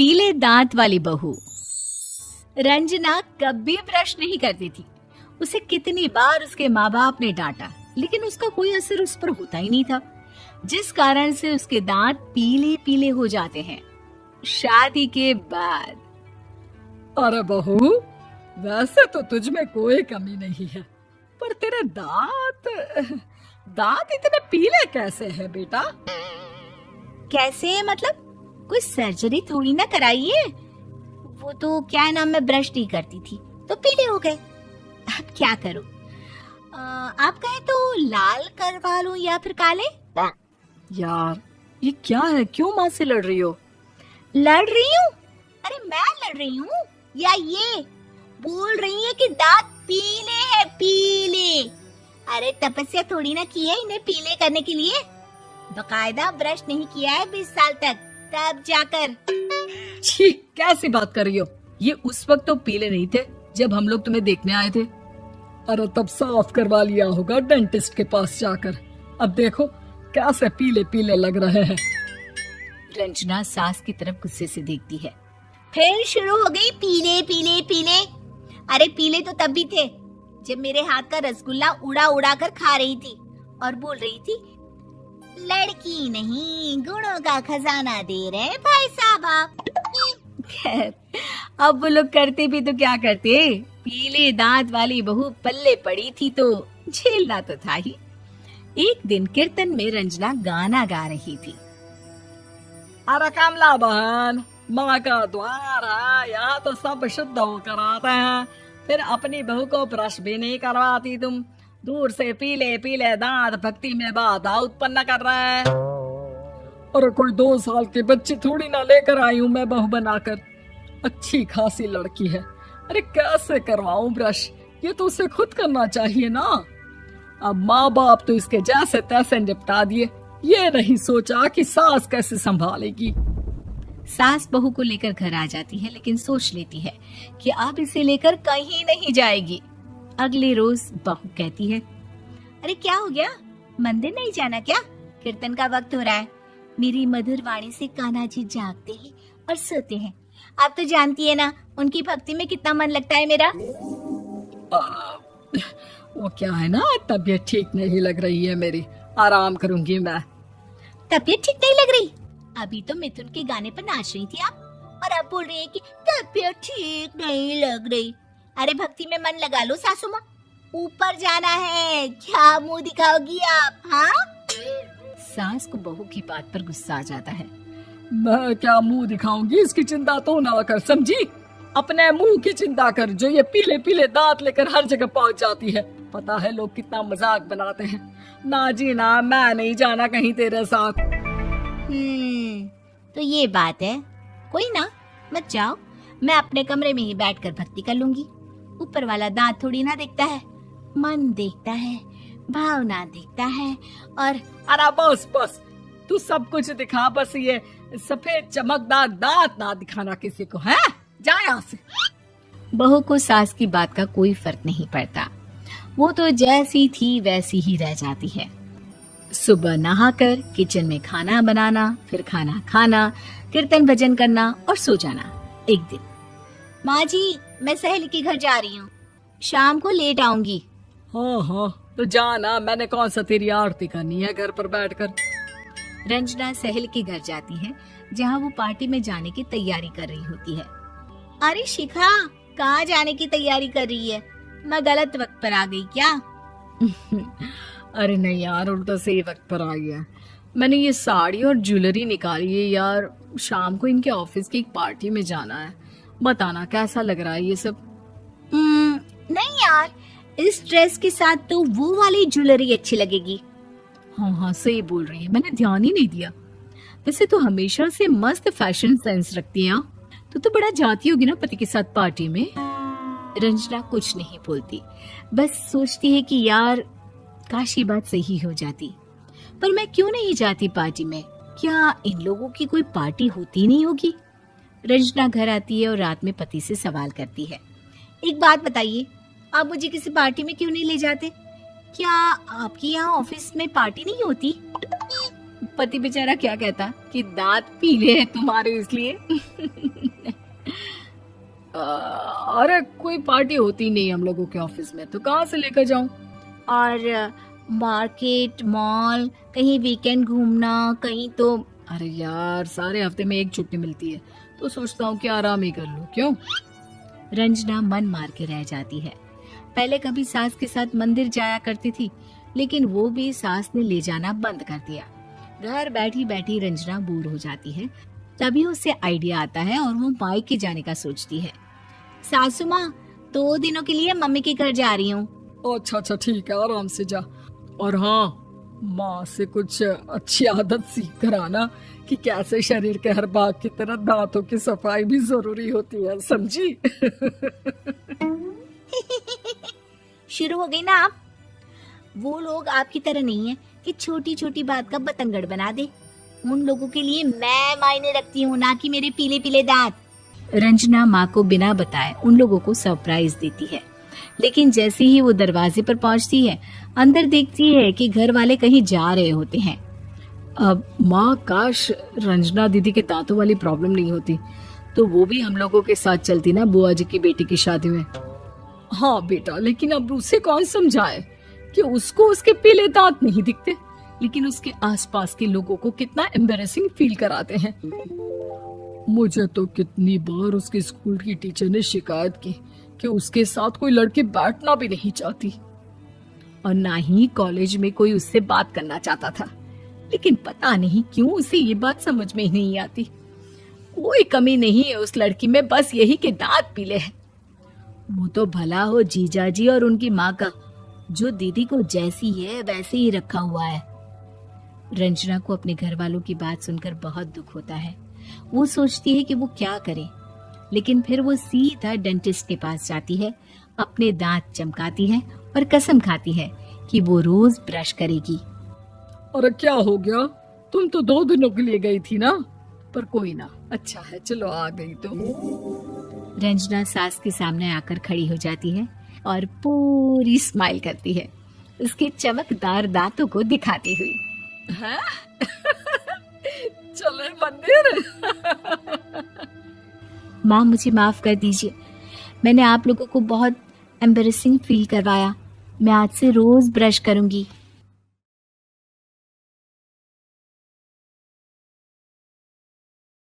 पीले दांत वाली बहू। रंजना कभी ब्रश नहीं करती थी। उसे कितनी बार उसके माँ बाप ने डांटा, लेकिन उसका कोई असर उस पर होता ही नहीं था, जिस कारण से उसके दांत पीले पीले हो जाते हैं। शादी के बाद। अरे बहू, वैसे तो तुझ में कोई कमी नहीं है, पर तेरे दांत इतने पीले कैसे हैं बेटा? कैसे मतलब? कोई सर्जरी थोड़ी ना कराइए। वो तो क्या नाम, मैं ब्रश नहीं करती थी तो पीले हो गए। अब क्या करूं? आप कहे तो लाल करवा लूं या फिर काले? यार ये क्या है, क्यों माँ से लड़ रही हो? लड़ रही हूँ? अरे मैं लड़ रही हूँ या ये बोल रही है कि दांत पीले हैं, पीले। अरे तपस्या थोड़ी ना की है इन्हें पीले करने के लिए। बकायदा ब्रश नहीं किया है 20 साल तक, तब जाकर। छी, कैसी बात कर रही हो? ये उस वक्त तो पीले नहीं थे जब हम लोग तुम्हें देखने आए थे। अरे तब साफ करवा लिया होगा डेंटिस्ट के पास जाकर। अब देखो कैसे पीले पीले लग रहे हैं। रंजना सास की तरफ गुस्से से देखती है। फिर शुरू हो गई पीले पीले पीले। अरे पीले तो तब भी थे जब मेरे हाथ का रसगुल्ला उड़ा उड़ा कर खा रही थी और बोल रही थी, लड़की नहीं गुणों का खजाना दे रहे भाई साहब आप। खैर, अब वो लोग करते भी तो क्या करते, पीले दांत वाली बहू पल्ले पड़ी थी तो झेलना तो था ही। एक दिन कीर्तन में रंजना गाना गा रही थी। अरे कमला बहन, माँ का द्वार है, यहाँ तो सब शुद्ध होकर आते हैं, फिर अपनी बहू को ब्रश भी नहीं करवाती तुम। दूर से पीले पीले दांत भक्ति में बाधा उत्पन्न कर रहे हैं। अरे कोई 2 साल के बच्चे थोड़ी ना लेकर आई हूँ मैं बहू बनाकर। अच्छी खासी लड़की है, अरे कैसे करवाऊं ब्रश? ये तो उसे खुद करना चाहिए ना। अब माँ बाप तो इसके जैसे तैसे निपटा दिए, ये नहीं सोचा कि सास कैसे संभालेगी। सास बहू को लेकर घर आ जाती है, लेकिन सोच लेती है कि अब इसे लेकर कहीं नहीं जाएगी। अगले रोज बहू कहती है, अरे क्या हो गया, मंदिर नहीं जाना क्या? कीर्तन का वक्त हो रहा है। मेरी मधुर वाणी से कान्हा जी जागते हैं और सोते हैं। आप तो जानती है ना उनकी भक्ति में कितना मन लगता है मेरा। वो क्या है ना, तबीयत ठीक नहीं लग रही है मेरी, आराम करूंगी मैं। तबीयत ठीक नहीं लग रही? अभी तो मिथुन के गाने पर नाच रही थी आप, और अब बोल रही है कि तबीयत ठीक नहीं लग रही। अरे भक्ति में मन लगा लो सासू माँ, ऊपर जाना है, क्या मुंह दिखाओगी आप? हाँ? सास को बहू की बात पर गुस्सा आ जाता है। मैं क्या मुंह दिखाऊंगी, इसकी चिंता तो ना कर, समझी? अपने मुंह की चिंता कर, जो ये पीले पीले दांत लेकर हर जगह पहुंच जाती है। पता है लोग कितना मजाक बनाते हैं। ना जी ना, मैं नहीं जाना कहीं तेरे साथ। तो ये बात है। कोई ना, मत जाओ, मैं अपने कमरे में ही बैठकर भक्ति कर लूंगी। ऊपर वाला दांत थोड़ी ना देखता है, मन देखता है, भावना देखता है। और अरे बस बस, तू सब कुछ दिखा, बस ये सफेद चमकदार दांत ना दिखाना किसी को, है? जा यहाँ से। बहू को सास की बात का कोई फर्क नहीं पड़ता, वो तो जैसी थी वैसी ही रह जाती है। सुबह नहाकर किचन में खाना बनाना, फिर खाना खाना, कीर्तन भजन करना और सो जाना। एक दिन, माँ जी मैं सहेली के घर जा रही हूँ, शाम को लेट आऊंगी। हाँ हाँ तो जाना, मैंने कौन सा तेरी आरती करनी है घर पर बैठकर। रंजना सहेली के घर जाती है, जहाँ वो पार्टी में जाने की तैयारी कर रही होती है। अरे शिखा, कहाँ जाने की तैयारी कर रही है? मैं गलत वक्त पर आ गई क्या? अरे नहीं यार, उल्टा सही वक्त पर आ गया। मैंने ये साड़ी और ज्वेलरी निकाली है यार, शाम को इनके ऑफिस की एक पार्टी में जाना है। बताना कैसा लग रहा है ये सब? नहीं यार, इस ड्रेस के साथ तो वो वाली ज्वेलरी अच्छी लगेगी। हाँ हाँ सही बोल रही है, मैंने ध्यान ही नहीं दिया। वैसे तो हमेशा से मस्त फैशन सेंस रखती है। तो बड़ा जाती होगी ना पति के साथ पार्टी में। रंजना कुछ नहीं बोलती, बस सोचती है कि यार काश ये बात सही हो जाती, पर मैं क्यों नहीं जाती पार्टी में? क्या इन लोगों की कोई पार्टी होती नहीं होगी? रंजना घर आती है और रात में पति से सवाल करती है, एक बात बताइए, आप मुझे किसी पार्टी में क्यों नहीं ले जाते? क्या आपके यहाँ ऑफिस में पार्टी नहीं होती? पति बेचारा क्या कहता कि दांत पीले हैं तुम्हारे इसलिए। अरे कोई पार्टी होती नहीं हम लोगों के ऑफिस में, तो कहाँ से लेकर जाऊं? और मार्केट, मॉल, कहीं वीकेंड घूमना, कहीं तो। अरे यार सारे हफ्ते में एक छुट्टी मिलती है, तो सोचता हूँ कि आराम ही कर लूं। क्यों? रंजना मन मार के रह जाती है। पहले कभी सास के साथ मंदिर जाया करती थी, लेकिन वो भी सास ने ले जाना बंद कर दिया। घर बैठी बैठी रंजना बोर हो जाती है। तभी उसे आइडिया आता है और वो मायके जाने का सोचती है। सासू माँ, 2 दिनों के लिए मम्मी के घर जा रही हूँ। अच्छा ठीक है, आराम से जा। और हाँ, माँ से कुछ अच्छी आदत सीख कर आना कि कैसे शरीर के हर भाग की तरह दांतों की सफाई भी जरूरी होती है, समझी? शुरू हो गई ना आप। वो लोग आपकी तरह नहीं है कि छोटी छोटी बात का बतंगड़ बना दे। उन लोगों के लिए मैं मायने रखती हूँ, ना कि मेरे पीले पीले दांत। रंजना माँ को बिना बताए उन लोगों को सरप्राइज देती है, लेकिन जैसे ही वो दरवाजे पर पहुंचती है, अंदर देखती है कि घर वाले कहीं जा रहे होते हैं। अब माँ, काश रंजना दीदी के दांतों वाली प्रॉब्लम नहीं होती, तो वो भी हम लोगों के साथ चलती ना बुआ जी की बेटी की शादी में। हाँ बेटा, लेकिन अब उसे कौन समझाए कि उसको उसके पीले दांत नहीं दिखते, लेकिन उसके आसपास के लोगों को कितना एम्बैरेसिंग फील कराते हैं। मुझे तो कितनी बार उसके स्कूल की टीचर ने शिकायत की कि उसके साथ कोई लड़की बैठना भी नहीं चाहती, और ना ही कॉलेज में कोई उससे बात करना चाहता था। लेकिन पता नहीं क्यों उसे ये बात समझ में ही नहीं आती। कोई कमी नहीं है उस लड़की में, बस यही कि दांत पीले हैं। वो तो भला हो जीजा जी और उनकी माँ का, जो दीदी को जैसी है वैसे ही रखा हुआ है। रंजना को अपने घर वालों की बात सुनकर बहुत दुख होता है। वो सोचती है कि वो क्या करे, लेकिन फिर वो सीधा डेंटिस्ट के पास जाती है, अपने दांत चमकाती है और कसम खाती है कि वो रोज ब्रश करेगी। अरे क्या हो गया? तुम तो 2 दिनों के लिए गई थी ना, पर कोई ना, अच्छा है, चलो आ गई तो। रंजना सास के सामने आकर खड़ी हो जाती है और पूरी स्माइल करती है, उसके चमकदार दांतों को दिखाती हुई। हैं? चले मंदिर? माँ, मुझे माफ कर दीजिए, मैंने आप लोगों को बहुत एम्बैरेसिंग फील करवाया। मैं आज से रोज ब्रश करूंगी।